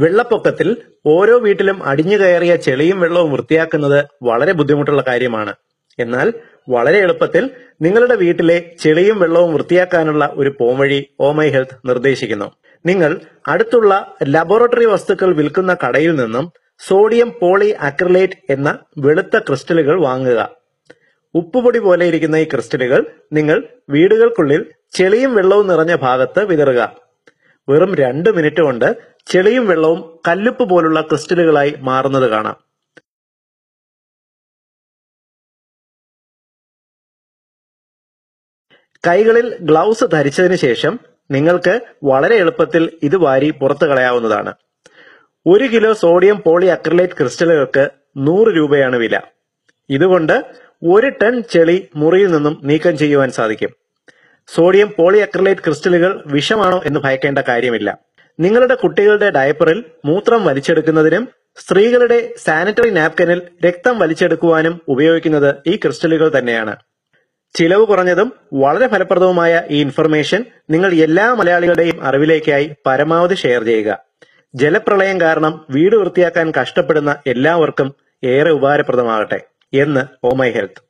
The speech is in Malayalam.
വെള്ളപ്പൊക്കത്തിൽ ഓരോ വീട്ടിലും അടിഞ്ഞു കയറിയ ചെളിയും വെള്ളവും വൃത്തിയാക്കുന്നത് വളരെ ബുദ്ധിമുട്ടുള്ള കാര്യമാണ്. എന്നാൽ വളരെ എളുപ്പത്തിൽ നിങ്ങളുടെ വീട്ടിലെ ചെളിയും വെള്ളവും വൃത്തിയാക്കാനുള്ള ഒരു പോംവഴി ഓമൈ ഹെൽത്ത് നിർദ്ദേശിക്കുന്നു. നിങ്ങൾ അടുത്തുള്ള ലബോറട്ടറി വസ്തുക്കൾ വിൽക്കുന്ന കടയിൽ നിന്നും സോഡിയം പോളി അക്രിലേറ്റ് എന്ന വെളുത്ത ക്രിസ്റ്റലുകൾ വാങ്ങുക. ഉപ്പുപൊടി പോലെ ഇരിക്കുന്ന ഈ ക്രിസ്റ്റലുകൾ നിങ്ങൾ വീടുകൾക്കുള്ളിൽ ചെളിയും വെള്ളവും നിറഞ്ഞ ഭാഗത്ത് വിതറുക. വെറും 2 മിനിറ്റ് കൊണ്ട് ചെളിയും വെള്ളവും കല്ലുപ്പ് പോലുള്ള ക്രിസ്റ്റലുകളായി മാറുന്നത് കാണാം. കൈകളിൽ ഗ്ലൗസ് ധരിച്ചതിന് ശേഷം നിങ്ങൾക്ക് വളരെ എളുപ്പത്തിൽ ഇത് വാരി പുറത്തു കളയാവുന്നതാണ്. 1 കിലോ സോഡിയം പോളി അക്രിലേറ്റ് ക്രിസ്റ്റലുകൾക്ക് 100 രൂപയാണ് വില. ഇതുകൊണ്ട് 1 ടൺ ചെളി മുറിയിൽ നിന്നും നീക്കം ചെയ്യുവാൻ സാധിക്കും. സോഡിയം പോളി അക്രിലേറ്റ് ക്രിസ്റ്റലുകൾ വിഷമാണോ എന്ന് ഭയക്കേണ്ട കാര്യമില്ല. നിങ്ങളുടെ കുട്ടികളുടെ ഡയപ്പറിൽ മൂത്രം വലിച്ചെടുക്കുന്നതിനും സ്ത്രീകളുടെ സാനിറ്ററി നാപ്കിനിൽ രക്തം വലിച്ചെടുക്കുവാനും ഉപയോഗിക്കുന്നത് ഈ ക്രിസ്റ്റലുകൾ തന്നെയാണ്. ചിലവ് കുറഞ്ഞതും വളരെ ഫലപ്രദവുമായ ഈ ഇൻഫർമേഷൻ നിങ്ങൾ എല്ലാ മലയാളികളുടെയും അറിവിലേക്കായി പരമാവധി ഷെയർ ചെയ്യുക. ജലപ്രളയം കാരണം വീട് വൃത്തിയാക്കാൻ കഷ്ടപ്പെടുന്ന എല്ലാവർക്കും ഏറെ ഉപകാരപ്രദമാകട്ടെ എന്ന് ഓമൈ ഹെൽത്ത്.